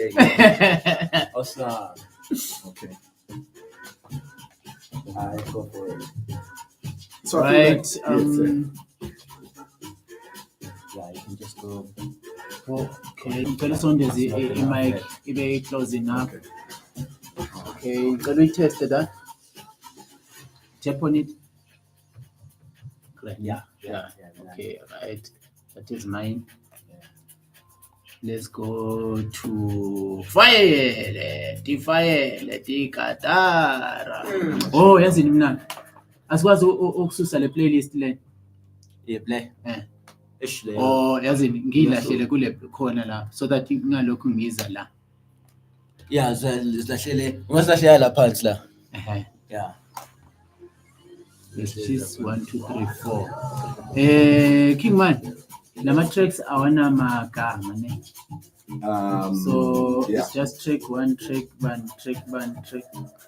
Yeah. Awesome. Okay. I go for it. So right. Yeah, you can just go. Okay. Ngicela sondeze i-mic ibe close enough. Okay. Ngicela uyiteste that. Tap on it. Correct. Yeah. Okay. Right. That is mine. Let's go to file tikatara. Oh, yazini mina asikwazi ukususa le playlist le. Yeah, play. Oh, yazini ngilahlele kule khona la so that ngalokho ngiza la. Yeah, zilahlele. Ungasahlala la phansi la. Yeah. Let's just 1 2 3 4. King man, lama tracks awana magama ne. So it's just track 1, track 1, track 1, track.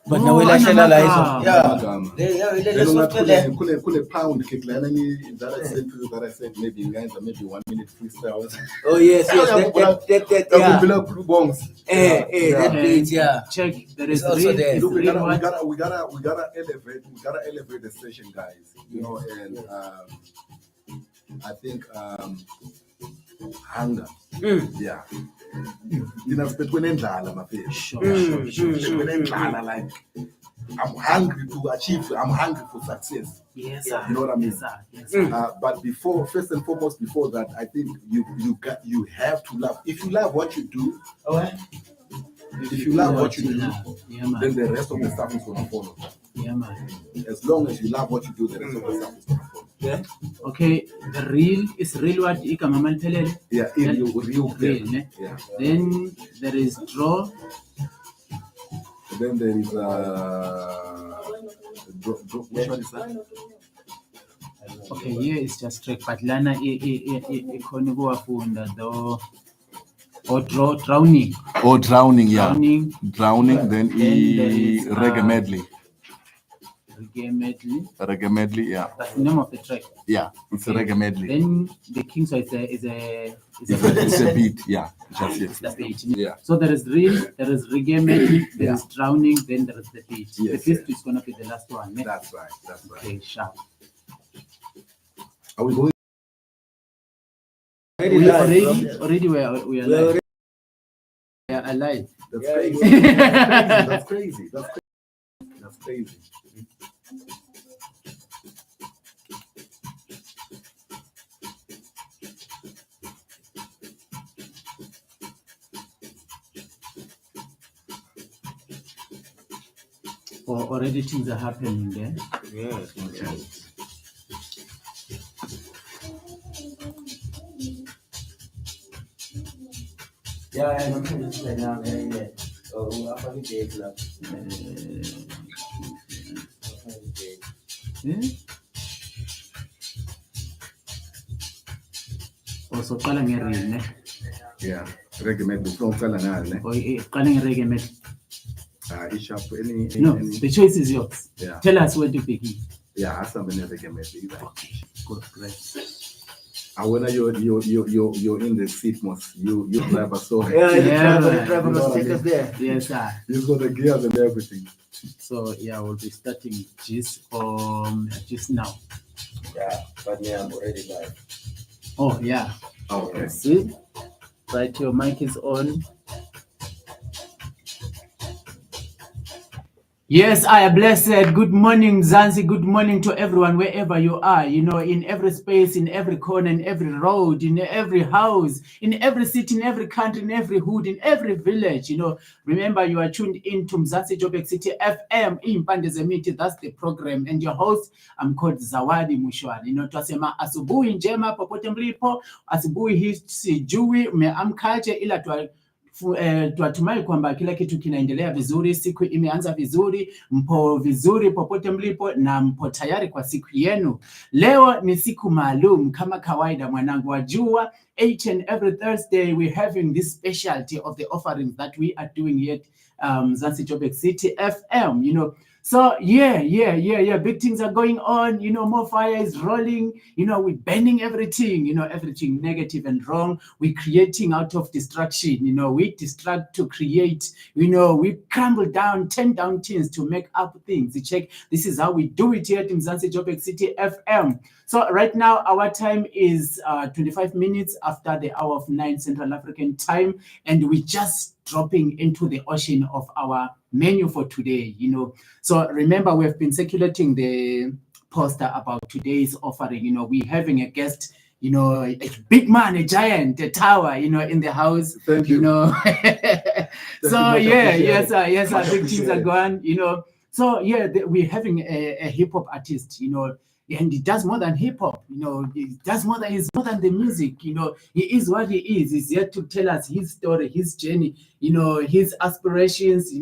But now we lahlela la hizo. Yeah. Kule pound kick la that I said maybe guys are maybe 1 minute freestyles. Oh yes. That beat, yeah. Check. There is also there. Look, we gotta elevate the session, guys. You know, and I think hunger. Yeah. You know, between endlala, my face. Sure. Between endlala, like I'm hungry to achieve. I'm hungry for success. Yes, you know what I mean. Yes, sir. But first and foremost, before that, I think you have to love. If you love what you do, if you love what you do, then the rest of the stuff is gonna follow. Yeah, man. As long as you love what you do, the rest of the stuff is gonna follow. Yeah. Okay. The real is real. What ikama pelele? Yeah, real. Yeah. Then there is draw. Then there is which one is that? Okay, here is just track, but lana ikhona kuwafunda though. Or drowning. Oh, drowning, yeah. Drowning. Then reggae medley. Reggae medley, yeah. That's the name of the track. Yeah, it's a reggae medley. Then the king so is a beat, yeah. Just yes. The beat. Yeah. So there is real, there is reggae medley, there is drowning, then there is the beat. Yes, the fifth is gonna be the last one. Eh? That's right. Okay, sharp. Are we going? Already we are alive. Yeah, alive. That's crazy. That's crazy. Already things are happening there. Yes. I'm trying to say now. Oh, I probably did. Also, qala nge-real, ne? Yeah, reggae medley. From Kalangal, Or qala nge-reggae medley. No, the choice is yours. Yeah. Tell us where to begin. Yeah, I'm going to reggae medley. Okay, good, great. And when you're in the seat, you drive us so. The driver must take us there. Yes, sir. He's got the gears and everything. So we'll be starting just now. Yeah, but I'm already live. Oh yeah. Okay. See, right, your mic is on. Yes, I am blessed. Good morning, Zanzi. Good morning to everyone, wherever you are. You know, in every space, in every corner, in every road, in every house, in every city, in every country, in every hood, in every village. You know, remember you are tuned in to Mzansi Joburg City FM in Pandezemiti. That's the program. And your host, I'm called Zawadi Mushwari. You know, twasema asubuhi njema popote mlipo, asubuhi hii sijui mmeamkaje ila tuatumai kwamba kila kitu kinaendelea vizuri, siku imeanza vizuri, mpo vizuri popote mlipo na mpo tayari kwa siku yenu. Leo ni siku maalum kama kawaida mwanangu wajua, each and every Thursday we're having this specialty of the offerings that we are doing here Mzansi Joburg City FM, you know. So big things are going on, more fire is rolling, we're burning everything, everything negative and wrong. We're creating out of destruction, we distract to create, we crumble down, turn down things to make up things. You check, this is how we do it here at Mzansi Joburg City FM. So right now our time is 25 minutes after the hour of 9 Central African time, and we just dropping into the ocean of our menu for today, So remember, we have been circulating the poster about today's offering. We're having a guest, a big man, a giant, a tower, in the house. Thank you. So yes, big things are going, So we're having a hip hop artist, and he does more than hip hop, he's more than the music, he is what he is. He's here to tell us his story, his journey, his aspirations,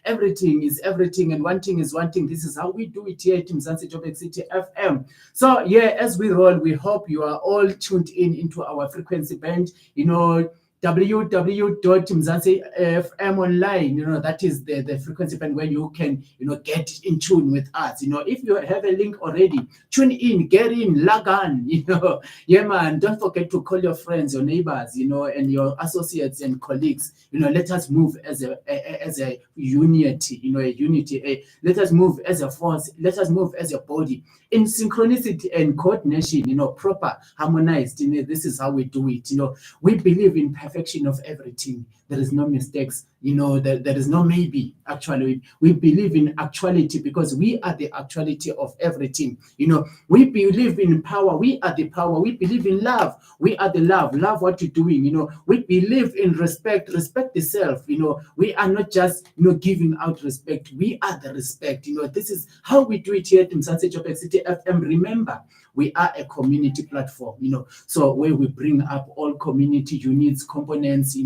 everything is everything, and one thing is one thing. This is how we do it here at Mzansi Joburg City FM. So as we roll, we hope you are all tuned into our frequency band, www.mzansi.fm online, that is the frequency band where you can, get in tune with us. If you have a link already, tune in, get in, log on, man. Don't forget to call your friends, your neighbors, and your associates and colleagues. Let us move as a unity, let us move as a force, let us move as a body in synchronicity and coordination, proper, harmonized. This is how we do it. We believe in perfection of everything. There is no mistakes, there is no maybe. Actually, we believe in actuality because we are the actuality of everything. We believe in power. We are the power. We believe in love. We are the love. Love what you're doing. We believe in respect. Respect the self. We are not just giving out respect. We are the respect. This is how we do it here at Mzansi Joburg City FM. Remember, we are a community platform, so where we bring up all community units, components,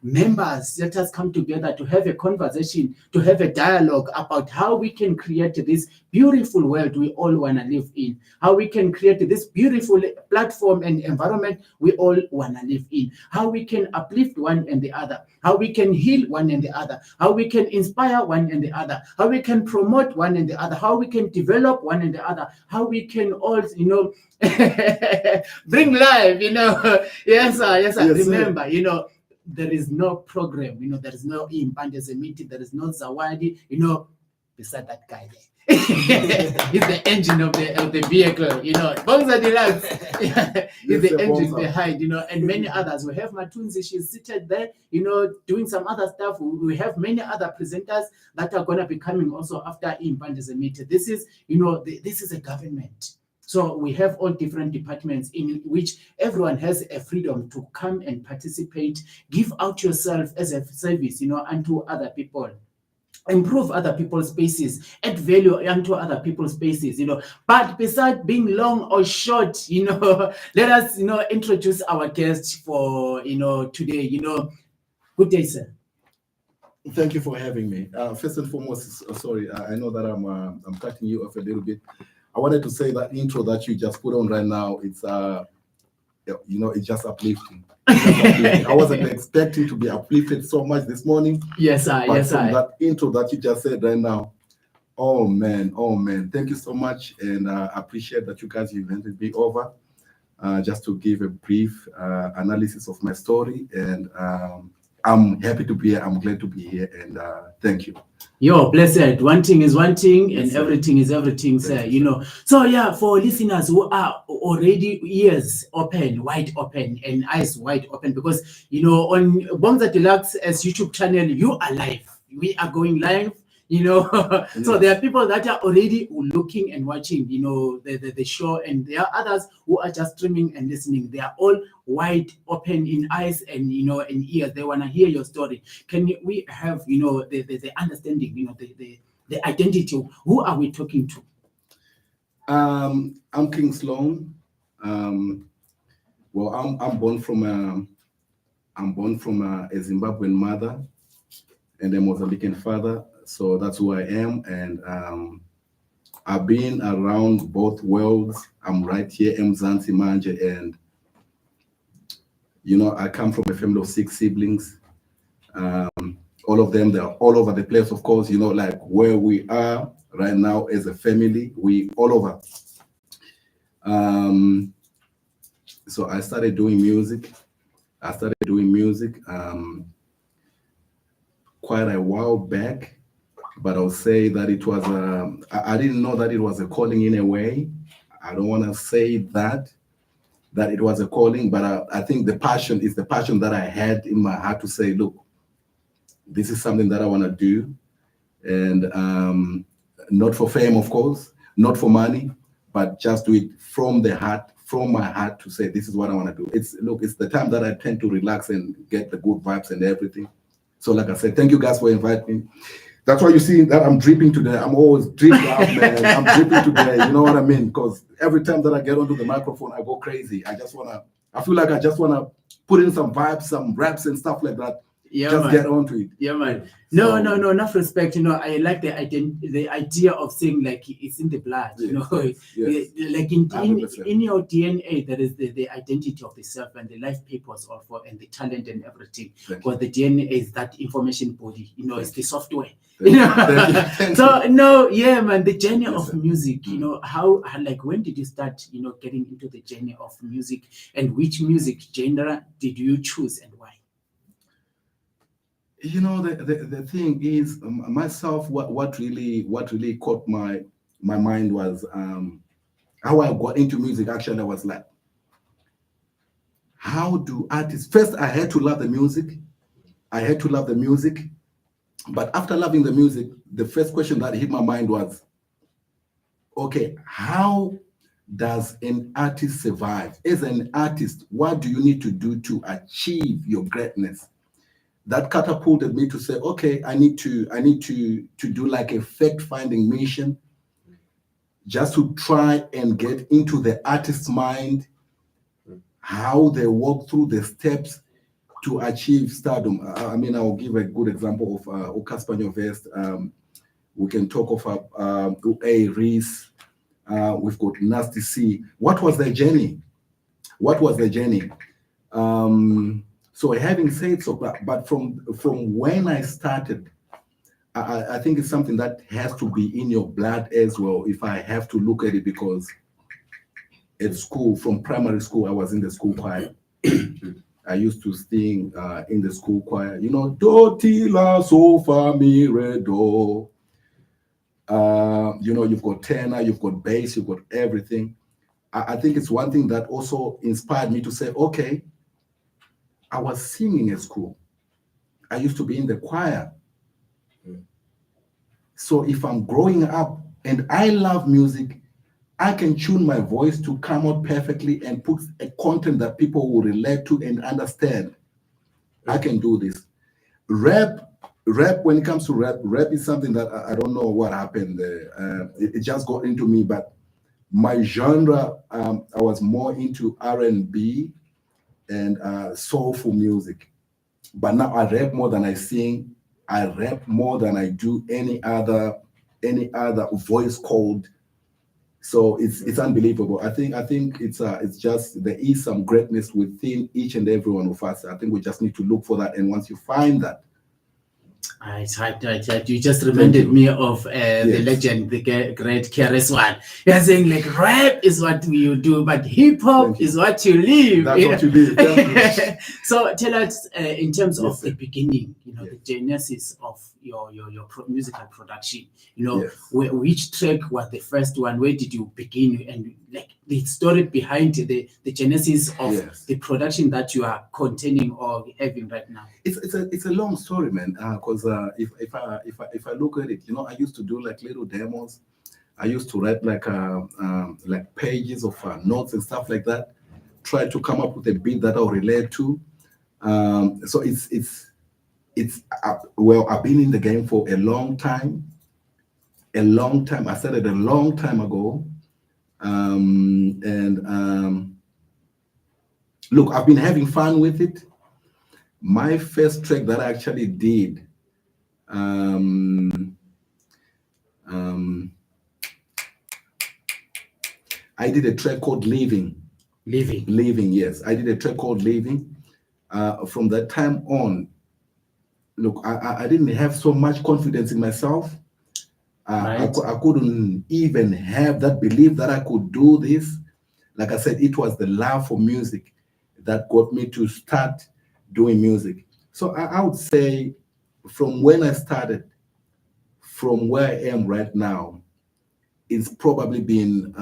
members. Let us come together to have a conversation, to have a dialogue about how we can create this beautiful world we all want to live in, how we can create this beautiful platform and environment we all want to live in, how we can uplift one and the other, how we can heal one and the other, how we can inspire one and the other, how we can promote one and the other, how we can develop one and the other, how we can all, bring life, yes, sir. Remember, there is no program, there is no impande meeting, there is no zawadi, beside that guy there. He's the engine of the vehicle, Bonza Deluxe. He's the engine behind, and many others. We have Matunzi, she's seated there, doing some other stuff. We have many other presenters that are going to be coming also after Impande meeting. This is, this is a government. So we have all different departments in which everyone has a freedom to come and participate, give out yourself as a service, unto other people. Improve other people's spaces, add value into other people's spaces, But besides being long or short, let us, introduce our guest for, today, Good day, sir. Thank you for having me. First and foremost, sorry, I know that I'm cutting you off a little bit. I wanted to say that intro that you just put on right now, it's it's just uplifting. I wasn't expecting to be uplifted so much this morning. Yes, sir. But from that intro that you just said right now, oh man, thank you so much, and I appreciate that you guys invited me over just to give a brief analysis of my story, and I'm happy to be here. I'm glad to be here, and thank you. You're blessed. One thing is one thing, and Yes, everything is everything, sir. So for listeners who are already ears open, wide open, and eyes wide open, because on Bonza Deluxe as YouTube channel, you are live. We are going live. So there are people that are already looking and watching, the show, and there are others who are just streaming and listening. They are all wide open in eyes and, in ears. They want to hear your story. Can we have, the understanding, the identity? Who are we talking to? I'm King Sloane. Well, I'm born from a Zimbabwean mother and a Mozambican father. So that's who I am, and I've been around both worlds. I'm right here, Mzansi Manje, and I come from a family of 6 siblings. All of them, they're all over the place, of course, like where we are right now as a family, we all over. So I started doing music. Quite a while back, but I'll say that it was I didn't know that it was a calling in a way. I don't want to say that it was a calling, but I think the passion is the passion that I had in my heart to say, look, this is something that I want to do, and not for fame, of course, not for money, but just do it from the heart, from my heart, to say this is what I want to do. It's the time that I tend to relax and get the good vibes and everything. So like I said, thank you guys for inviting me. That's why you see that I'm dripping today. I'm always dripping out, man. I'm dripping today. You know what I mean? Because every time that I get onto the microphone, I go crazy. I feel like I just want to put in some vibes, some raps and stuff like that. Yeah, just man. get onto it. Yeah, man. No, enough respect. I like the idea of saying like it's in the blood. Yes. Like in your DNA, there is the identity of the self and the life purpose and the talent and everything. Because the DNA is that information body. It's the software. Thank so you. no, yeah, man. The journey of sir. music. How like when did you start? Getting into the journey of music, and which music genre did you choose and why? The thing is, myself, what really caught my mind was how I got into music. Actually, I was like, how do artists? First, I had to love the music. But after loving the music, the first question that hit my mind was, okay, how does an artist survive? As an artist, what do you need to do to achieve your greatness? That catapulted me to say, okay, I need to do like a fact-finding mission, just to try and get into the artist's mind, how they walk through the steps to achieve stardom. I mean, I'll give a good example of Casper Nyovest. We can talk of A. Reese. We've got Nasty C. What was their journey? So having said so, but from when I started, I think it's something that has to be in your blood as well, if I have to look at it, because at school, from primary school, I was in the school choir. I used to sing in the school choir, do ti la so fa mi re do. You've got tenor, you've got bass, you've got everything. I think it's one thing that also inspired me to say, okay, I was singing at school. I used to be in the choir. So if I'm growing up and I love music, I can tune my voice to come out perfectly and put a content that people will relate to and understand. I can do this. Rap, when it comes to rap is something that I don't know what happened there. It just got into me, but my genre, I was more into R&B and soulful music. But now I rap more than I sing. I rap more than I do any other voice code. So it's unbelievable. I think it's just there is some greatness within each and every one of us. I think we just need to look for that, and once you find that. It's right. You just reminded me of the legend, the great KRS-One. You're saying like rap is what you do, but hip hop is what you live. That's what you live. So tell us in terms of the beginning, the genesis of your musical production. Which track was the first one? Where did you begin? And like the story behind the genesis of the production that you are containing or having right now. It's a long story, man. Because if I look at it, I used to do like little demos. I used to write like pages of notes and stuff like that. Try to come up with a beat that I'll relate to. So it's well, I've been in the game for a long time. I started a long time ago. Look, I've been having fun with it. My first track that I actually did, I did a track called Living, yes. I did a track called Living. From that time on, look, I didn't have so much confidence in myself. Right. I couldn't even have that belief that I could do this. Like I said, it was the love for music that got me to start doing music. So I would say from when I started, from where I am right now, it's probably been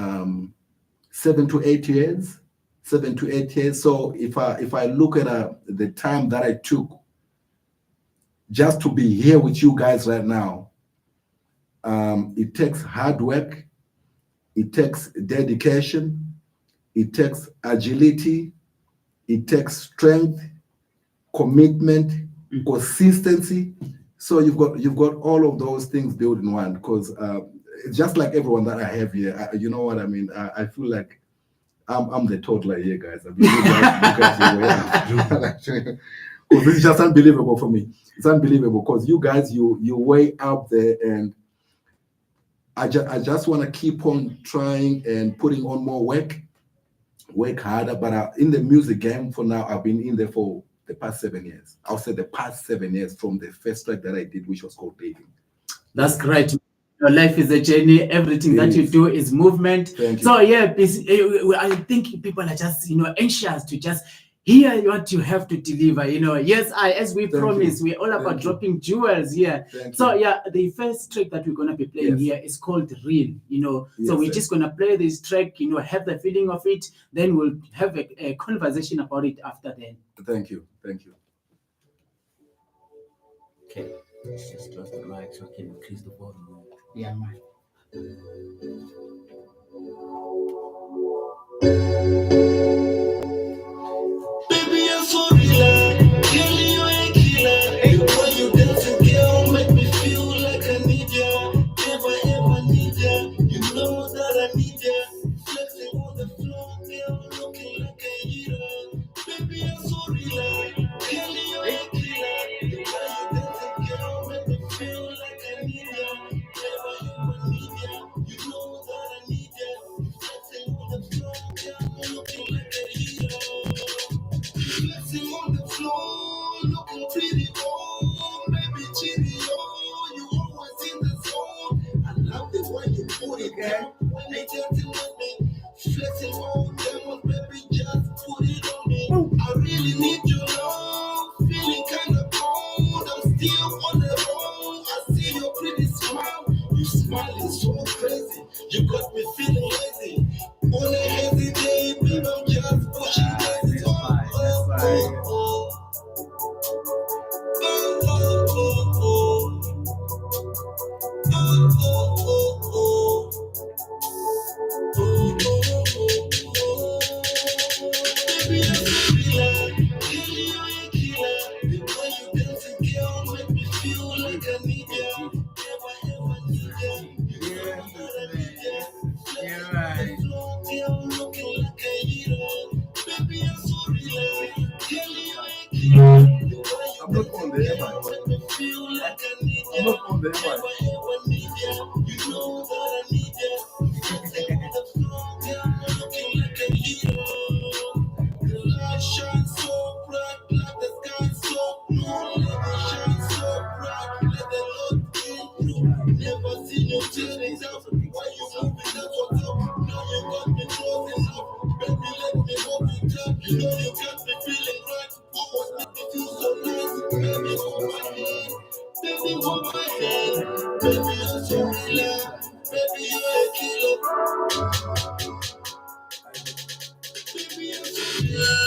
7 to 8 years. 7 to 8 years. So if I look at the time that I took just to be here with you guys right now, it takes hard work, it takes dedication, it takes agility, it takes strength, commitment, consistency. So you've got all of those things built in one. Because just like everyone that I have here, you know what I mean. I feel like I'm the toddler here, guys. I mean, you guys are way because this is just unbelievable for me. It's unbelievable because you guys, you're way up there, and I just want to keep on trying and putting on more work harder. But in the music game for now, I've been in there for the past 7 years. I'll say the past 7 years from the first track that I did, which was called Dating. That's great. Your life is a journey. Everything that you do is movement. Thank you. So yeah, I think people are just anxious to just hear what you have to deliver. Yes, as we promised, we're all about dropping jewels here. So yeah, the first track that we're gonna be playing here is called Real. So we're just gonna play this track. Have the feeling of it. Then we'll have a conversation about it after then. Thank you. Okay. Just close the mic so I can increase the volume. Yeah, man. Baby, I'm for real. Girl, you ain't killer. When you dancing, girl, make me feel like I need ya. Never ever need ya. You know that I need ya. Flexing on the floor, girl, looking like a hero. Baby, I'm so real. Girl, you ain't killer. When you dancing, girl, make me feel like I need ya. Never ever need ya. You know that I need ya. Flexing on the floor, girl, looking like a hero. Flexing on the floor, looking pretty old, maybe chitty, oh, you always in the zone. I love the way you put it down when they dancing with me. Flexing on them, baby, just put it on me. I really need your love, feeling kinda cold. I'm still on the road. I see your pretty smile, you smiling so crazy. You got me feeling lazy. On a hazy day, baby, I'm just pushing lazy. I'm not on the air, I'm not on the Shine so bright, like the sky so blue. Let it shine so bright, let the Lord in you. Never seen you turning up. Why you moving? That's what's up. Now you got me closing up. Baby, let me hold you tight. You know you got me feeling right. Always make me feel so nice. Baby, hold my hand. Baby, hold my hand. Baby, you're so real. Baby, you're a killer. Baby, you're so real.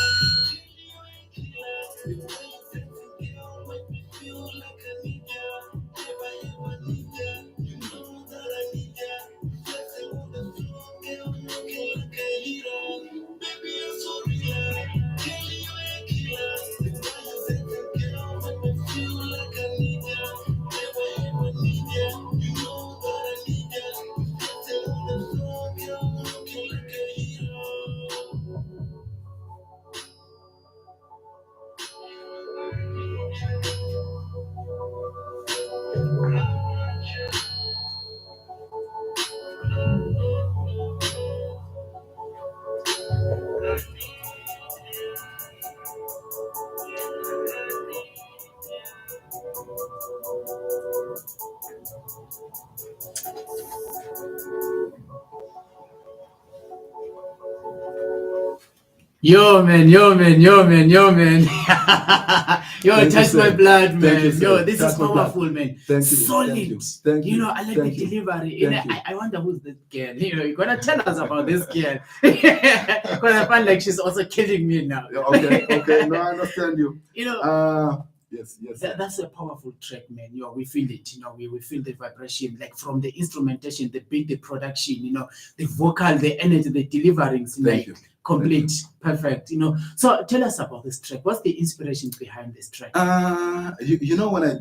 Yo, man. Yo, Thank you, touch my sir. blood, Thank man. you, Yo, sir. this Touch is my blood. powerful, man. Thank you. Solid. Thank you. Thank you. I like Thank the you. delivery. Thank you. I wonder who's this girl. You're gonna tell us about this girl. Because I find like she's also killing me now. Okay. No, I understand you. Yes. That's a powerful track, man. We feel it. We feel the vibration, like from the instrumentation, the beat, the production. The vocal, the energy, the deliverings. Thank you. Complete, perfect. So tell us about this track. What's the inspiration behind this track? When I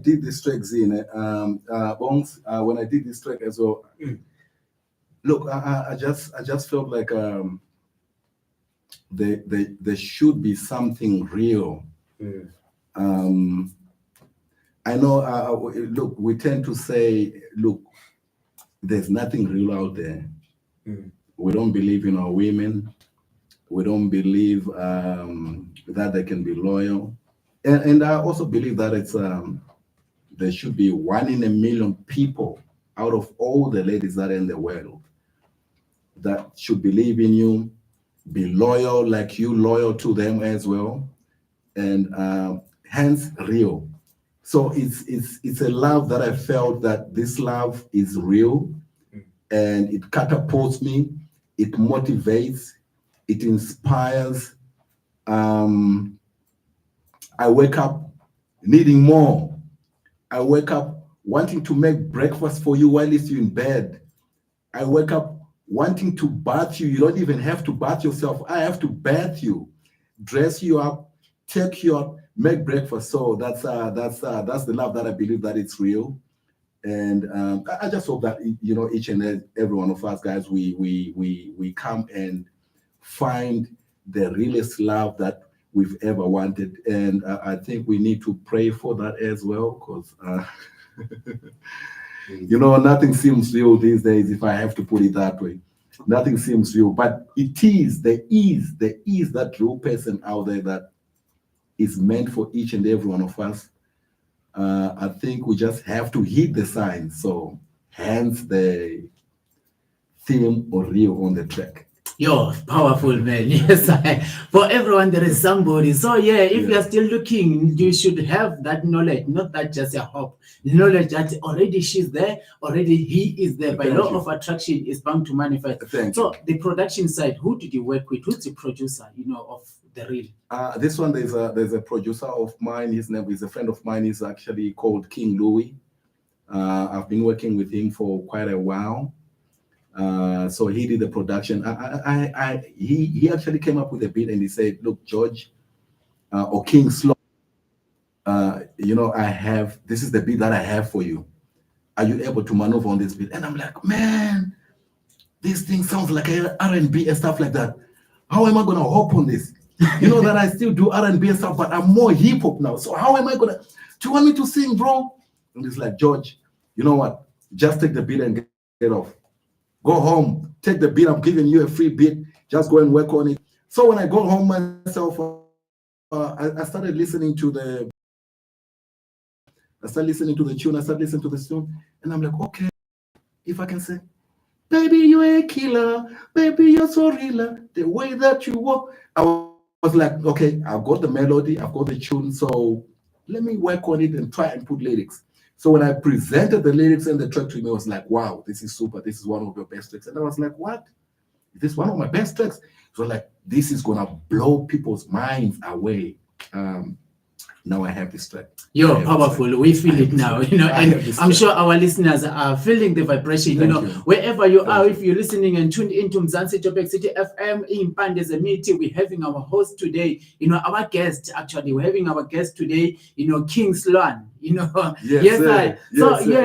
did this track, Zine, Bongs, when I did this track as well, look, I just felt like there should be something real. I know. Look, we tend to say, look, there's nothing real out there. We don't believe in our women. We don't believe that they can be loyal, and I also believe that it's there should be 1 in a million people out of all the ladies that are in the world that should believe in you, be loyal like you, loyal to them as well, and hence real. So it's a love that I felt that this love is real, and it catapults me, it motivates, it inspires. I wake up needing more. I wake up wanting to make breakfast for you while you're in bed. I wake up wanting to bath you. You don't even have to bath yourself. I have to bath you, dress you up, take you out, make breakfast. So that's the love that I believe that it's real. And I just hope that each and every one of us guys, we come and find the realest love that we've ever wanted. And I think we need to pray for that as well, because nothing seems real these days, if I have to put it that way. Nothing seems real, but there is that real person out there that is meant for each and every one of us. I think we just have to hit the signs. So hence the theme or real on the track. Yo, powerful, man. Yes, for everyone there is somebody. So if you're still looking, you should have that knowledge, not that just a hope. Knowledge that already she's there, already he is there. By law of attraction is bound to manifest. So the production side, who did you work with? Who's the producer, of the reel? This one, there's a producer of mine. His name is a friend of mine. He's actually called King Louis. I've been working with him for quite a while. So he did the production. He actually came up with a beat and he said, "Look, George, or King Sloane, this is the beat that I have for you. Are you able to maneuver on this beat?" And I'm like, man, this thing sounds like R&B and stuff like that. How am I gonna hop on this? That I still do R&B and stuff, but I'm more hip hop now. So how am I gonna? Do you want me to sing, bro? And he's like, "George, you know what? Just take the beat and get off. Go home, take the beat. I'm giving you a free beat. Just go and work on it." So when I go home myself, I started listening to the tune. I started listening to the tune, and I'm like, okay, if I can say, "Baby, you're a killer. Baby, you're so real. The way that you walk." I was like, okay, I've got the melody, I've got the tune, so let me work on it and try and put lyrics. So when I presented the lyrics and the track to him, I was like, wow, this is super. This is one of your best tracks. And I was like, what? This is one of my best tracks. So like, this is going to blow people's minds away. Now I have this track. You're powerful. We feel it now, and I'm sure our listeners are feeling the vibration, wherever you are. If you're listening and tuned into Mzansi Joburg City FM in Pandeze meeting, we're having our host today, our guest, actually, we're having our guest today, King Sloane, Yes, sir.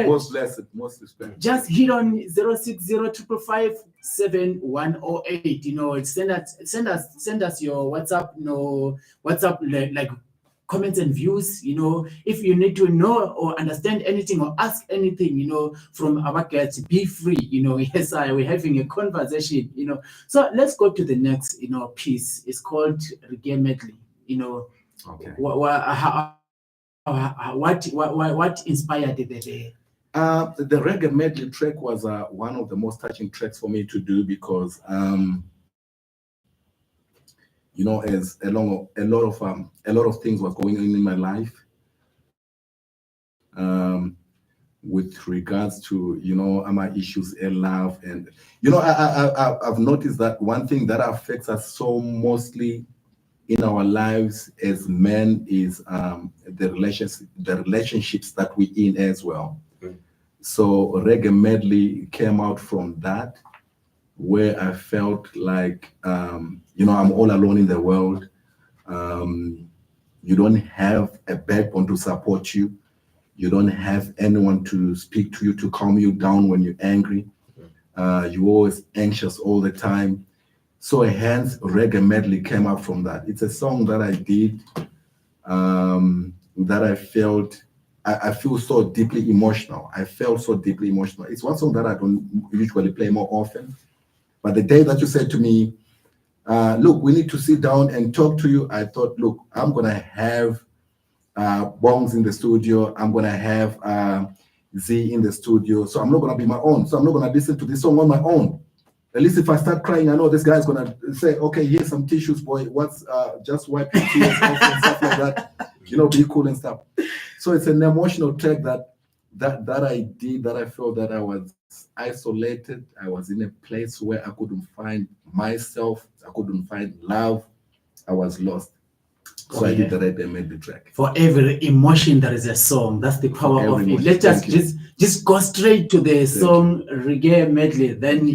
Most blessed, most respect. Just hit on 060-555-7108, send us your WhatsApp, like comments and views, if you need to know or understand anything or ask anything, from our guests, be free, yes, we're having a conversation, So let's go to the next, piece. It's called Reggae Medley, Okay. What inspired the The Reggae Medley track was one of the most touching tracks for me to do because, as a lot of things were going on in my life, with regards to my issues in love. And I've noticed that one thing that affects us so mostly in our lives as men is the relationships that we in as well. So Reggae Medley came out from that, where I felt like I'm all alone in the world. You don't have a backbone to support you. You don't have anyone to speak to you, to calm you down when you're angry. You're always anxious all the time. So hence Reggae Medley came out from that. It's a song that I did, that I felt, I feel so deeply emotional. I felt so deeply emotional. It's one song that I don't usually play more often. But the day that you said to me, look, we need to sit down and talk to you, I thought, look, I'm going to have Bongs in the studio. I'm going to have Z in the studio. So I'm not going to be my own. So I'm not going to listen to this song on my own. At least if I start crying, I know this guy's going to say, okay, here's some tissues, boy. What's just wipe your tears off and stuff like that. Be cool and stuff. So it's an emotional track that I did, that I felt that I was isolated. I was in a place where I couldn't find myself. I couldn't find love. I was lost. So I did the Reggae Medley track. For every emotion, there is a song. That's the power of it. Let's just go straight to the song Reggae Medley. Then,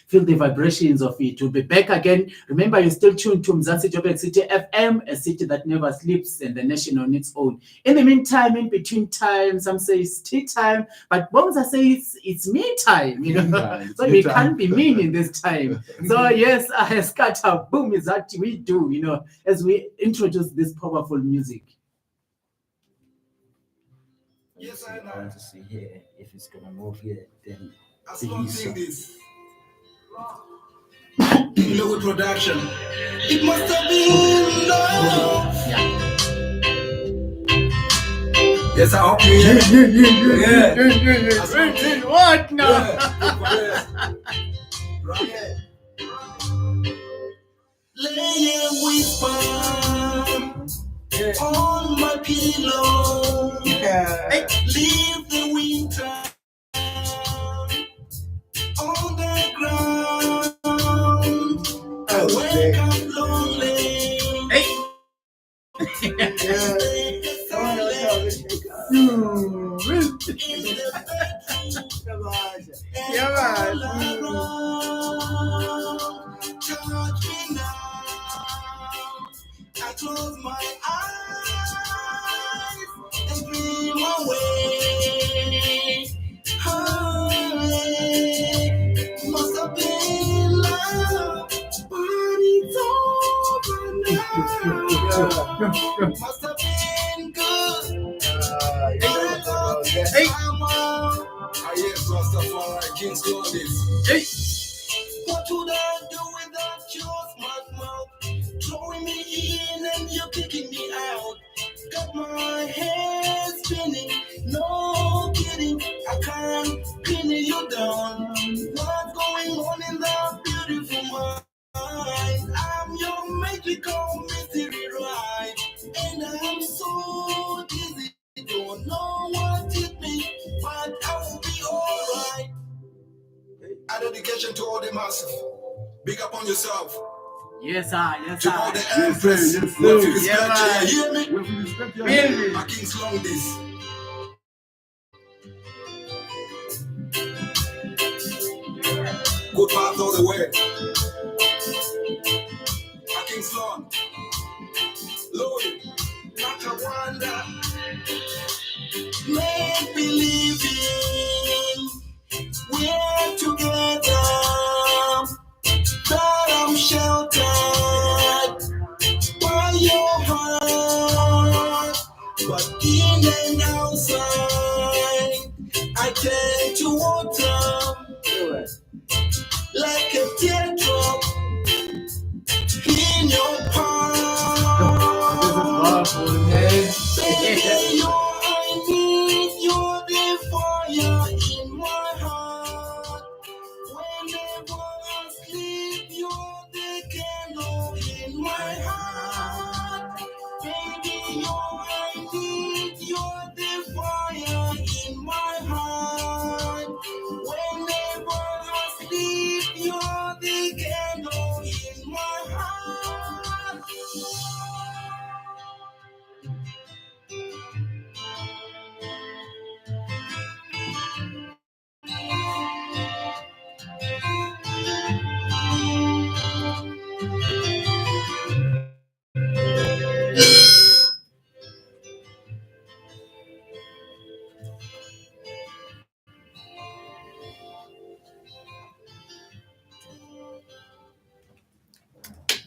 feel the vibrations of it. We'll be back again. Remember, you're still tuned to Mzansi Joburg City FM, a city that never sleeps, and the nation on its own. In the meantime, in between time, some say it's tea time, but Bonza says it's me time. So we can't be mean in this time. So yes, scatter boom is what we do. As we introduce this powerful music. Yes, I know. I want to see here if it's gonna move here. Then as long as this low production, it must have been love. Yes, I hope you hear me. What now? Right. Lay a whisper on my pillow. Leave the winter on the ground. I wake up lonely. In the touch me now. I close my eyes and dream away. Must have been love, but it's over now. Must have been good. Yes, Rastafari, King Sloane. What would I do without your smart mouth? Throwing me in and you're kicking me out. Got my head spinning, no kidding. I can't pin you down. What's going on in that beautiful mind? I'm your magical mystery ride, and I'm so dizzy. Don't know what hit me, but I'll be alright. A dedication to all the masses. Big up on yourself. Yes, sir. Yes, sir. To all the empress. Yes, sir. With respect, you hear me? With respect, you hear me? I King Sloane this. Good path all the way. I King Sloane. Lord, not a wonder. Make believing we're together. That I'm sheltered by your heart, but in and outside, I tend to water like a teardrop in your palm. Baby, I need you're the fire in my heart. Whenever I sleep, you're the candle in my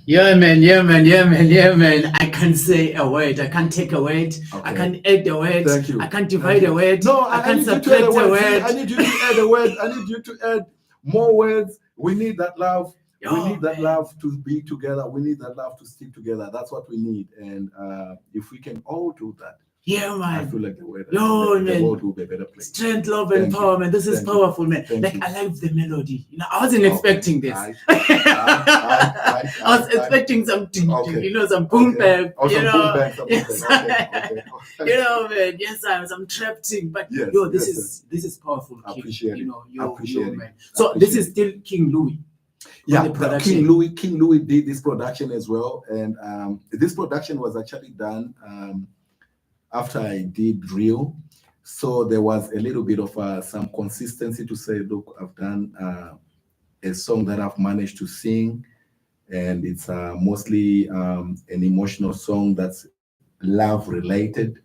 Yeah, man, yeah, man, yeah, man, yeah, man. I can't say a word. I can't take a word. I Okay. can't add a word. Thank you. I can't Thank divide you. a word. No, I I can't need you to add subtract a a word. See, word. I need you to add a word. I need you to add more words. We need that love. We Yo, need that man. love to be together. We need that love to stick together. That's what we need. And if we can all do that, Yeah, I man. feel like the world, Yo, the man. world will be a better place. Strength, love, and Thank you. power, man. This is Thank you. powerful, man. Thank Like you. I like the melody. You know, I wasn't Okay. expecting this. I was expecting some, Okay. you know, some boom Okay. bap. Oh, You some know, boom bap, some boom yes. bap. Okay. You know, man. Yes, some trap thing. But Yes, yo, this yes, is powerful, King. Appreciate You it. know, yo, Appreciate it. man. So this Appreciate is still King Louis. Yeah, the production. King Louis did this production as well, and this production was actually done after I did Real, so there was a little bit of some consistency to say, look, I've done a song that I've managed to sing, and it's mostly an emotional song that's love related.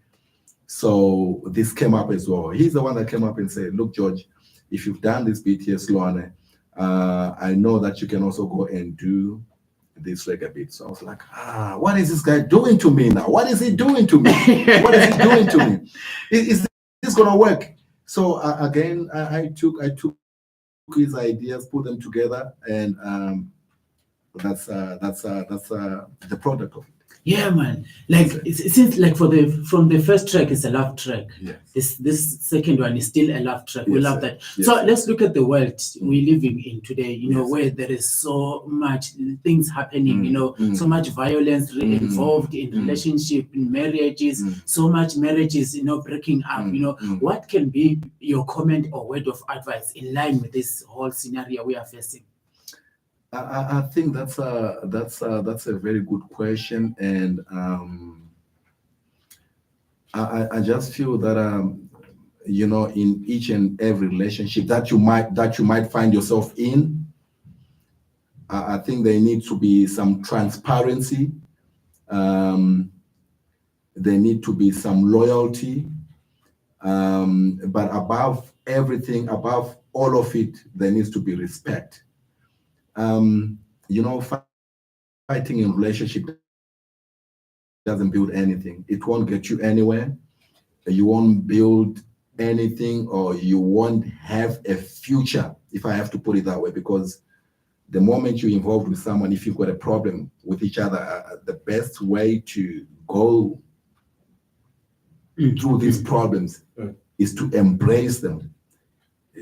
So this came up as well. He's the one that came up and said, look, George, if you've done this beat here, Sloane, I know that you can also go and do this reggae beat. So I was like, what is this guy doing to me now? What is he doing to me? What is he doing to me? Is this gonna work? So again, I took his ideas, put them together, and that's the product of it. Yeah, man. Like it seems like from the first track it's a love track. Yes. This second one is still a love track. We Yes, love sir. that. Yes, So sir. let's look at the world we're living in today. You know, Yes. where there is so much things happening. You know, Mm. so much violence involved in relationship, in marriages. So much marriages, you know, breaking up. You know, what can be your comment or word of advice in line with this whole scenario we are facing? I think that's a very good question, and I just feel that you know, in each and every relationship that you might find yourself in, I think there needs to be some transparency. There need to be some loyalty, but above everything, above all of it, there needs to be respect. You know, fighting in relationship doesn't build anything. It won't get you anywhere. You won't build anything, or you won't have a future, if I have to put it that way, because the moment you're involved with someone, if you've got a problem with each other, the best way to go through these problems is to embrace them.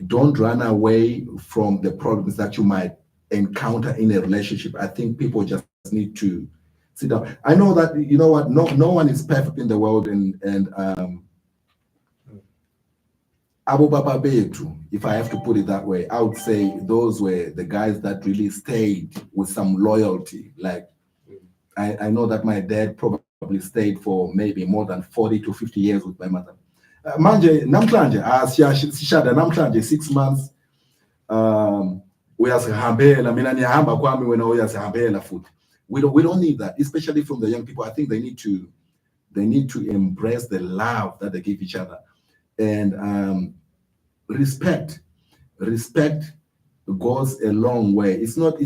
Don't run away from the problems that you might encounter in a relationship. I think people just need to sit down. I know that, you know what, no one is perfect in the world, and Abu Baba Betu, if I have to put it that way, I would say those were the guys that really stayed with some loyalty. Like, I know that my dad probably stayed for maybe more than 40 to 50 years with my mother. Manje, namhlanje, sishada namhlanje 6 months, uyasihambela, mina niyahamba kwami wena uyasihambela futhi. We don't need that, especially from the young people. I think they need to embrace the love that they give each other, and respect goes a long way. It's not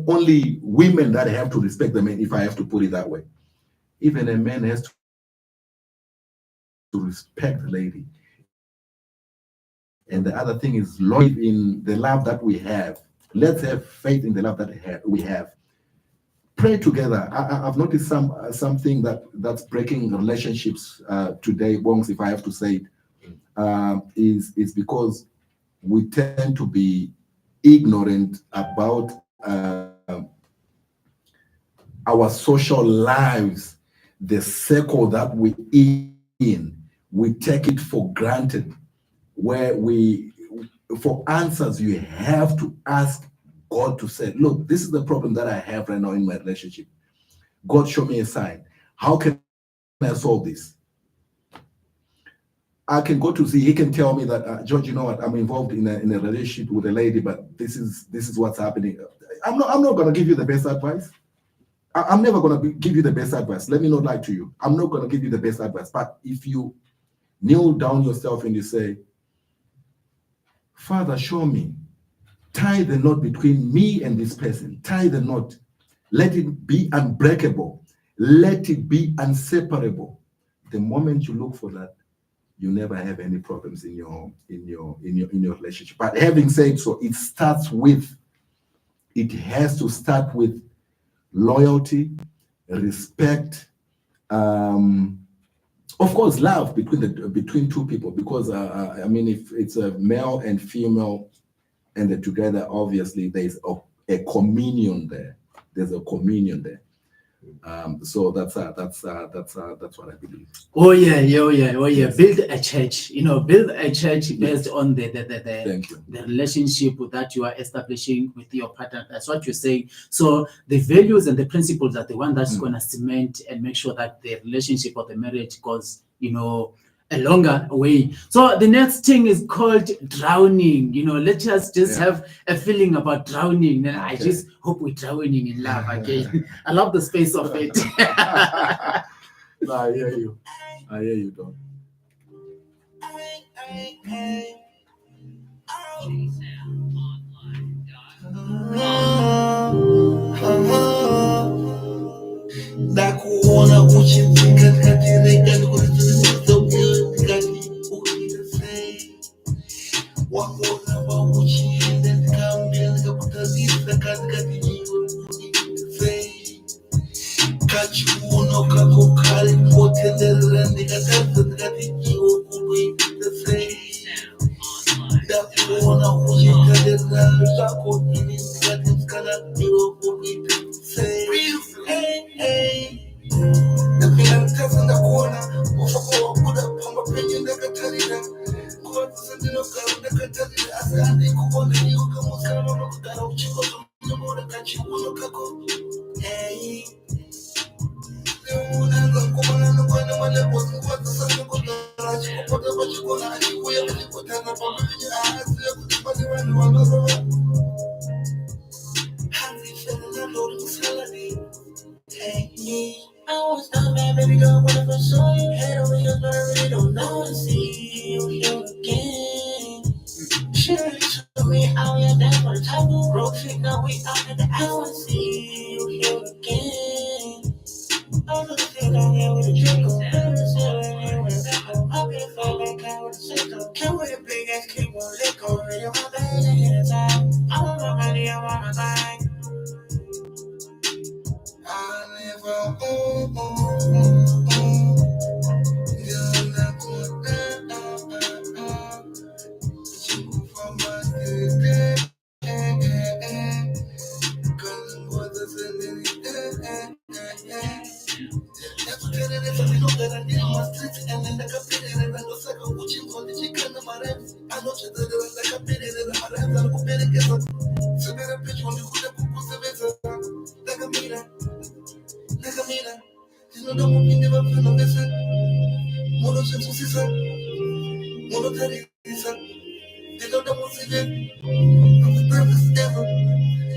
only women that have to respect the men, if I have to put it that way. Even a man has to respect the lady. And the other thing is love in the love that we have. Let's have faith in the love that we have. Pray together. I've noticed something that's breaking relationships today, Bongs, if I have to say it, is because we tend to be ignorant about our social lives, the circle that we're in. We take it for granted, where for answers, you have to ask God to say, look, this is the problem that I have right now in my relationship. God, show me a sign. How can I solve this? I can go to see, he can tell me that, George, you know what, I'm involved in a relationship with a lady, but this is what's happening. I'm not going to give you the best advice. I'm never going to give you the best advice. Let me not lie to you. I'm not going to give you the best advice. But if you kneel down yourself and you say, Father, show me, tie the knot between me and this person, tie the knot. Let it be unbreakable. Let it be inseparable. The moment you look for that, you never have any problems in your relationship. But having said so, it has to start with loyalty, respect, of course, love between two people. Because I mean, if it's a male and female and they're together, obviously there's a communion there. There's a communion there. So that's what I believe. Oh yeah. Yes. Build a church. Build a church based on the relationship that you are establishing with your partner. That's what you're saying. So the values and the principles are the one that's gonna cement and make sure that the relationship or the marriage goes, a longer way. So the next thing is called drowning. Let's just have a feeling about drowning. And I just hope we're drowning in love again. I love the space of it. No, I hear you, Don. Nakuona uchifika katika so good kati ukisei wakona mauchi and kambia nikapotazisa katikati jiwe ukisei kachuno kako kali potendera nikatasa katikati jiwe ukisei nakuona uchifika katika sako nini katika jiwe ukisei na kuona ufako kuda pamba penye ndakatarira kwa tsendino ka ndakatarira asandi kuona hiyo kama kama nakudara uchiko mmoja kachiuno kako unaanza kuona na kwa wale kwa sasa kwa chikopa kwa chikona alikuya alipotana pamoja aasi kutipani wale wanazo hadi fena lori msaladi I was done, man, baby girl, whenever I saw you, head over your but I really don't know to see you here again. She really took me out, yeah, that for the type of road trip, now we out at the hour, see you here again. I was looking to down here with a drink on, I'll be a fun back out with a sickle. Can't with a big ass clip, won't let go, really my bag, ahead of time. I want my money, I want my bag.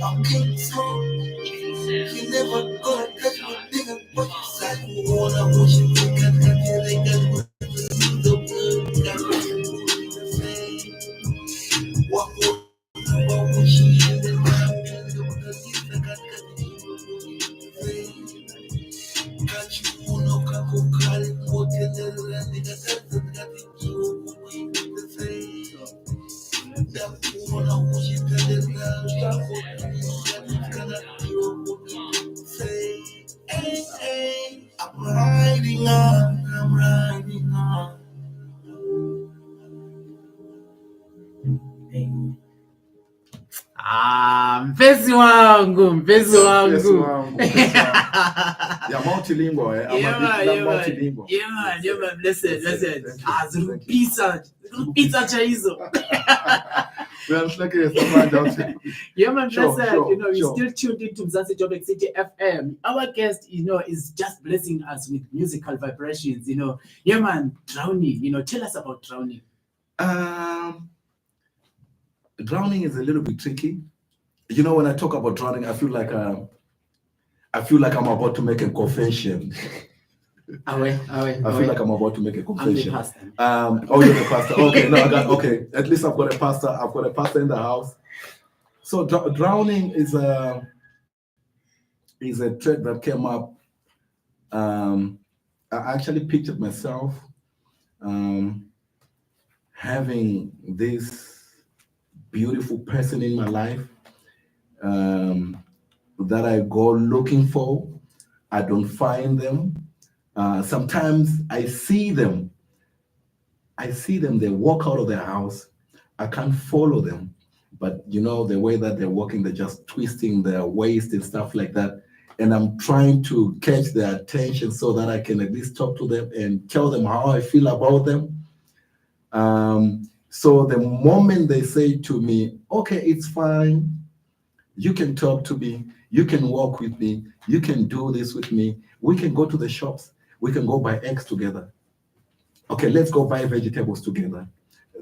I'm king small. You never gonna touch me, nigga. What you say? Wanna watch you think I got you like that? So good, got you say. What would she in the got you no kako kali, what you never and nigga got you the say. That wanna watch you tell it now. I'm riding on. Mpenzi wangu. You're multilingual, eh? Multilingual. Yeah, man. Listen. Pizza cha hizo. Yeah, man, sure, you're still tuned into Mzansi Joburg City FM. Our guest, is just blessing us with musical vibrations, Yeah, man, drowning, tell us about drowning. Drowning is a little bit tricky. When I talk about drowning, I feel like I'm about to make a confession. I feel like I'm about to make a confession. I'm the pastor. You're the pastor. Okay, no, okay. At least I've got a pastor. I've got a pastor in the house. So drowning is is a track that came up. I actually pictured myself um, having this beautiful person in my life um, that I go looking for. I don't find them. Sometimes I see them, they walk out of their house. I can't follow them. But you know, the way that they're walking, they're just twisting their waist and stuff like that. And I'm trying to catch their attention so that I can at least talk to them and tell them how I feel about them. So the moment they say to me, okay, it's fine, you can talk to me, you can walk with me, you can do this with me, we can go to the shops, we can go buy eggs together. Okay, let's go buy vegetables together.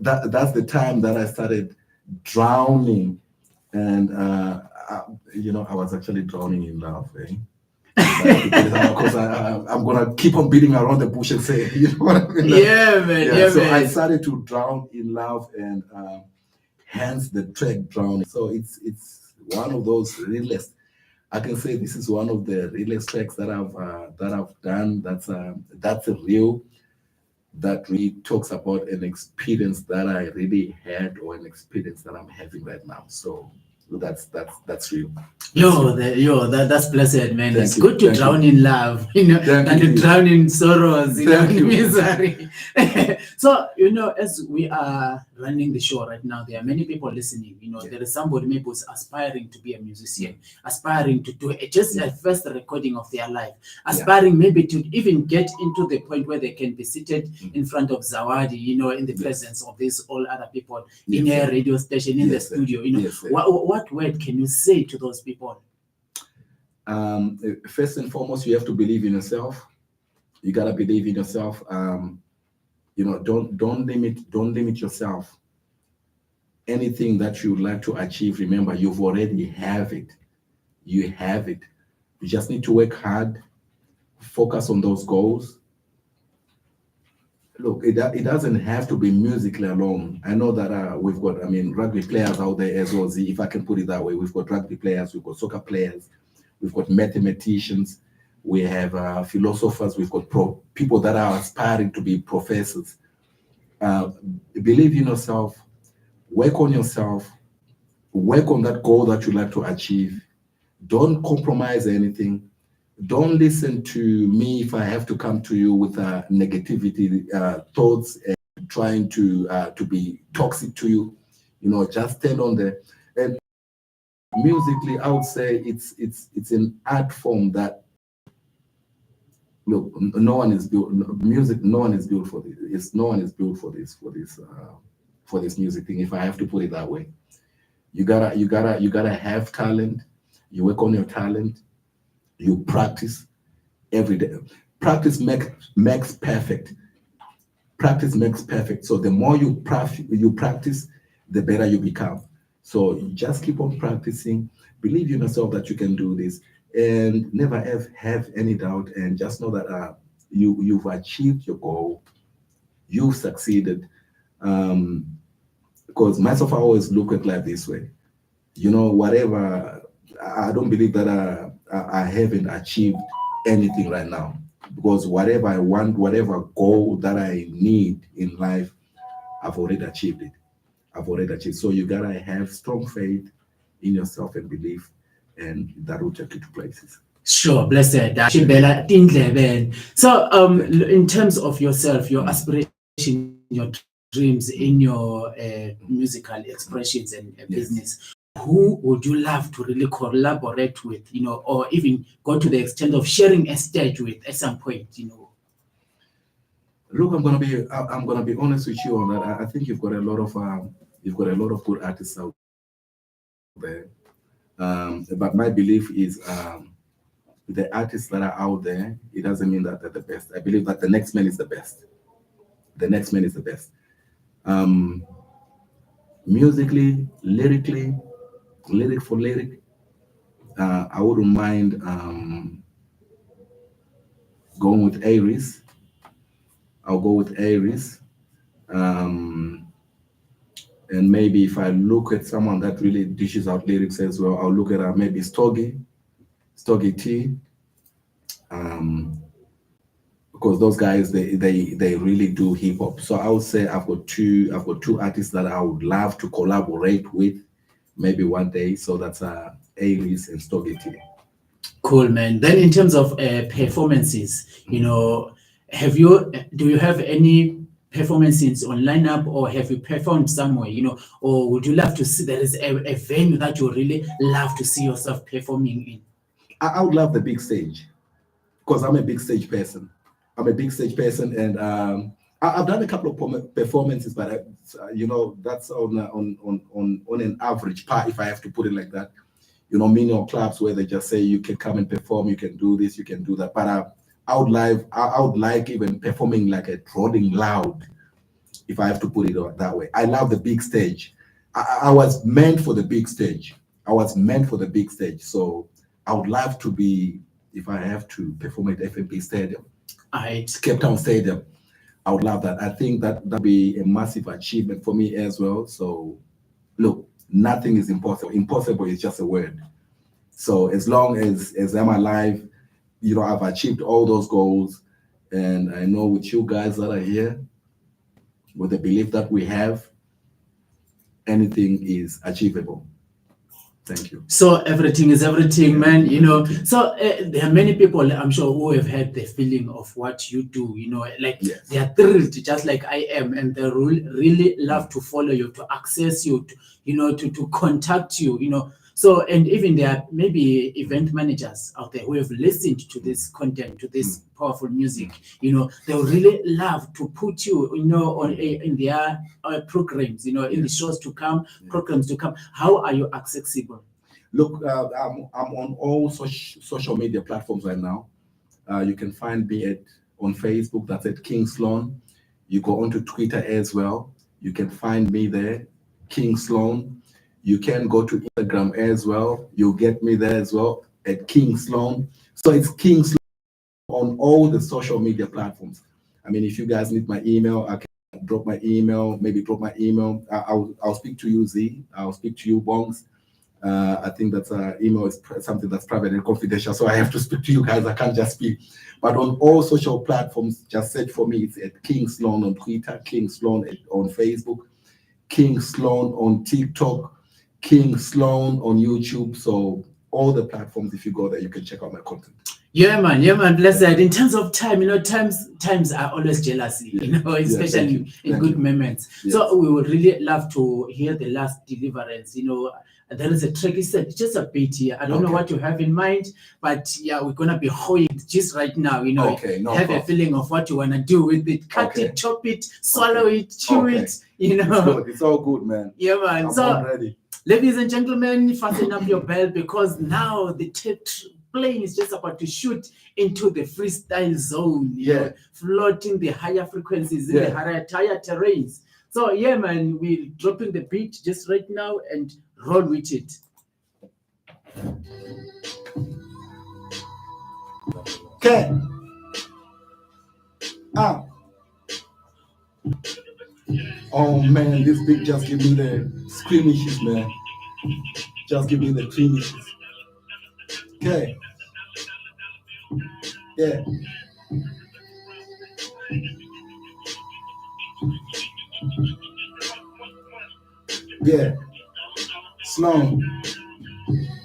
That's the time that I started drowning, and I was actually drowning in love. Eh? Because I'm gonna keep on beating around the bush and say, you know what I mean? Yeah, man. Yeah, So man. I started to drown in love, and hence the track "Drowning." So it's one of those realest. I can say this is one of the realest tracks that I've done. That's a real that really talks about an experience that I really had or an experience that I'm having right now. So that's real. That's blessed, man. Thank It's you, good to thank drown you. in love, you know, Thank than to you. drown in sorrows, you know, Thank in you. misery. So, you know, as we are running the show right now, there are many people listening. You know, Yeah. there is somebody maybe who's aspiring to be a musician, aspiring to do just a first recording of their life, aspiring maybe to even get into the point where they can be seated in front of Zawadi, you know, in the presence of these all other people in Yes, a sir. radio station, in the Yes, sir. studio. You know, Yes, sir. what word can you say to those people? First and foremost, you have to believe in yourself. You gotta believe in yourself. Don't limit yourself. Anything that you would like to achieve, remember, you've already have it. You have it. You just need to work hard, focus on those goals. Look, it doesn't have to be musically alone. I know that we've got, rugby players out there as well. If I can put it that way, we've got rugby players, we've got soccer players, we've got mathematicians, we have philosophers, we've got people that are aspiring to be professors. Believe in yourself, work on yourself, work on that goal that you like to achieve. Don't compromise anything. Don't listen to me if I have to come to you with negativity thoughts and trying to be toxic to you. You know, just stand on there. And musically, I would say it's an art form that, look, no one is built music. No one is built for this. No one is built for this music thing. If I have to put it that way, you gotta have talent. You work on your talent. You practice every day. Practice makes perfect. Practice makes perfect. So the more you practice, the better you become. So you just keep on practicing. Believe in yourself that you can do this, and never have any doubt. And just know that you've achieved your goal. You've succeeded. Because myself, I always look at life this way. You know, whatever. I don't believe that I haven't achieved anything right now, because whatever I want, whatever goal that I need in life, I've already achieved it. I've already achieved. So you gotta have strong faith in yourself and belief, and that will take you to places. Sure, blessed. Chimbela tindlebe. So, in terms of yourself, your aspiration, your dreams, in your musical expressions and business, who would you love to really collaborate with, you know, or even go to the extent of sharing a stage with at some point, you know? Look, I'm gonna be honest with you on that. I think you've got a lot of good artists out there. But my belief is the artists that are out there, it doesn't mean that they're the best. I believe that the next man is the best. The next man is the best. Musically, lyrically, lyric for lyric, I wouldn't mind going with Aries. I'll go with Aries. And maybe if I look at someone that really dishes out lyrics as well, I'll look at maybe Stogie. Stogie T. Because those guys they really do hip hop. So I would say I've got two artists that I would love to collaborate with, maybe one day. So that's Aries and Stogie T. Cool, man. Then in terms of performances, you know, do you have any performances on lineup, or have you performed somewhere, you know, or would you love to see there is a venue that you really love to see yourself performing in? I would love the big stage, because I'm a big stage person. And I've done a couple of performances, but you know, that's on an average part, if I have to put it like that. You know, many clubs where they just say you can come and perform, you can do this, you can do that. But I would like even performing like a Rolling Loud, if I have to put it that way. I love the big stage. I was meant for the big stage. So I would love to be, if I have to perform at FNB Stadium, Cape Town Stadium. I would love that. I think that'd be a massive achievement for me as well. So look, nothing is impossible. Impossible is just a word. So as long as I'm alive, you know, I've achieved all those goals. And I know with you guys that are here, with the belief that we have, anything is achievable. Thank you. So everything is everything, man. You know, so there are many people, I'm sure, who have had the feeling of what you do. You know, like they are thrilled, just like I am, and they really love to follow you, to access you, to contact you. You know, so, and even there are maybe event managers out there who have listened to this content, to this powerful music. You know, they would really love to put you, you know, on in their programs. You know, in the shows to come, programs to come. How are you accessible? Look, I'm on all social media platforms right now. You can find me on Facebook. That's at King Sloane. You go onto Twitter as well. You can find me there, King Sloane. You can go to Instagram as well. You'll get me there as well at King Sloane. So it's King Sloane on all the social media platforms. I mean, if you guys need my email, I can drop my email. I'll speak to you, Z. I'll speak to you, Bongs. I think that email is something that's private and confidential, so I have to speak to you guys. I can't just speak. But on all social platforms, just search for me. It's at King Sloane on Twitter, King Sloane on Facebook, King Sloane on TikTok, King Sloane on YouTube. So all the platforms, if you go there, you can check out my content. Yeah, man. Blessed. In terms of time, you know, times are always jealousy, you know, especially in good moments. Yes. So we would really love to hear the last deliverance. You know, there is a track. It's just a bit here. I don't know what you have in mind, but yeah, we're gonna be holding just right now. You know, have a feeling of what you wanna do with it. Cut it, chop it, swallow it, chew it. You know, it's all good, man. Yeah, man. I'm ready. Ladies and gentlemen, fasten up your belt, because now the plane is just about to shoot into the freestyle zone, you know, floating the higher frequencies in the higher terrains. So yeah, man, we're dropping the beat just right now and roll with it. Okay. Oh man, this beat just give me the screamishes, man. Just give me the creamishes. Okay. Yeah. Yeah. Sloane.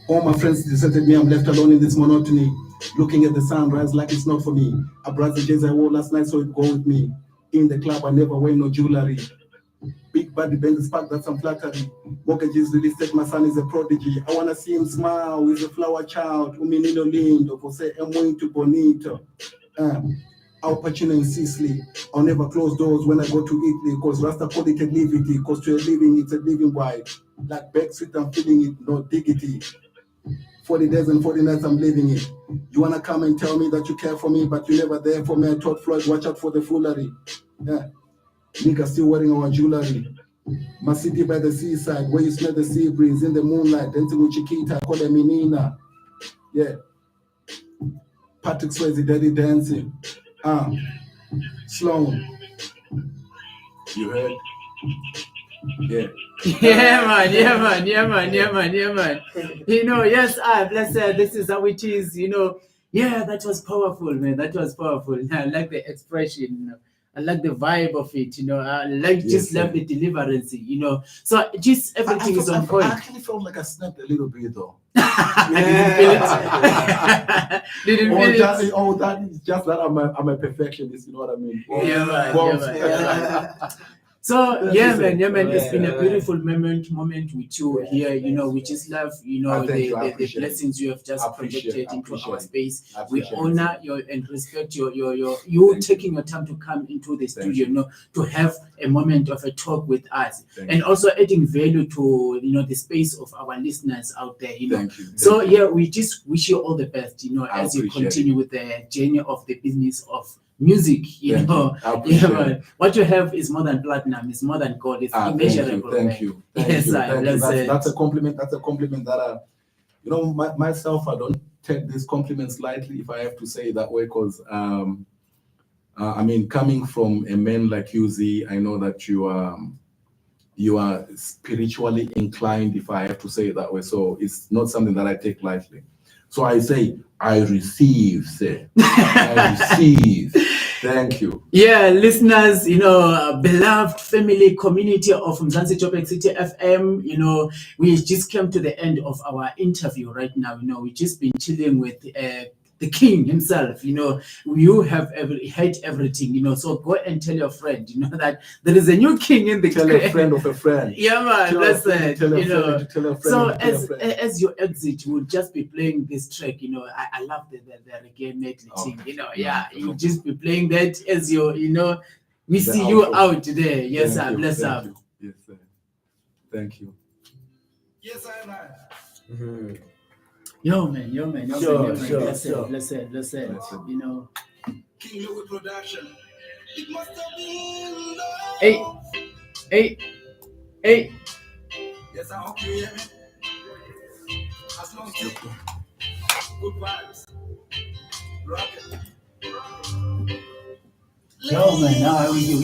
All my friends deserted me. I'm left alone in this monotony. Looking at the sunrise like it's not for me. I brought the jazz I wore last night, so it go with me. In the club, I never wear no jewelry. Big body bend spark, that's some flattery. Mortgages really said my son is a prodigy. I wanna see him smile with a flower child. Uminino lindo, for say I'm muito bonito. Al Pacino in Sicily. I'll never close doors when I go to Italy, cause Rasta call it a livity, cause to a living it's a living wife. Like backstreet, I'm feeling it, no diggity. 40 days and 40 nights I'm living it. You wanna come and tell me that you care for me, but you never there for me. I told Floyd, watch out for the foolery. Nigga still wearing our jewelry. My city by the seaside, where you smell the sea breeze in the moonlight. Dancing with Chiquita, call her Menina. Yeah. Patrick Swayze, daddy dancing. Sloane. You heard? Yeah. Yeah, man. Yeah, man. Yeah, man. Yeah, man. Yeah, man. You know, yes, blessed. This is how it is. You know, yeah, that was powerful, man. That was powerful. I like the expression. You know. I like the vibe of it. You know, I like just love the deliverance. You know, so just everything is on point. I actually felt like I snapped a little bit though. I didn't feel it. That is just that I'm a perfectionist. You know what I mean? Yeah, man. So yeah, man. It's been a beautiful moment with you here. You know, we just love, you know, the blessings you have just projected into our space. We honor your and respect you taking your time to come into the studio, you know, to have a moment of a talk with us, and also adding value to, you know, the space of our listeners out there. You know, so yeah, we just wish you all the best. You know, as you continue with the journey of the business of music, you know. Man. What you have is more than platinum, it's more than gold, it's immeasurable. Thank you. That's a compliment. That's a compliment that you know, myself, I don't take these compliments lightly, if I have to say it that way, because I mean, coming from a man like you, Z, I know that you are spiritually inclined, if I have to say it that way. So it's not something that I take lightly. So I say, I receive, say. I receive. Thank you. Yeah, listeners, you know, beloved family community of Mzansi Joburg City FM, you know, we just came to the end of our interview right now. You know, we just been chilling with the king himself. You know, you have heard everything, you know, so go and tell your friend, you know, that there is a new king in the Tell a friend of a friend. Yeah, man, you know. So as you exit, we'll just be playing this track, you know. I love the reggae medley thing, you know. Yeah, you'll just be playing that as you know, we see you out there. Yes, sir. Bless up. Yes, sir. Thank you. Yes, I know. Yo, man. Bless it. You know. King Louis production. It must have been love. Hey. Yes, I hope you hear me. As long as you good vibes. Rock it. Yo, man. Now we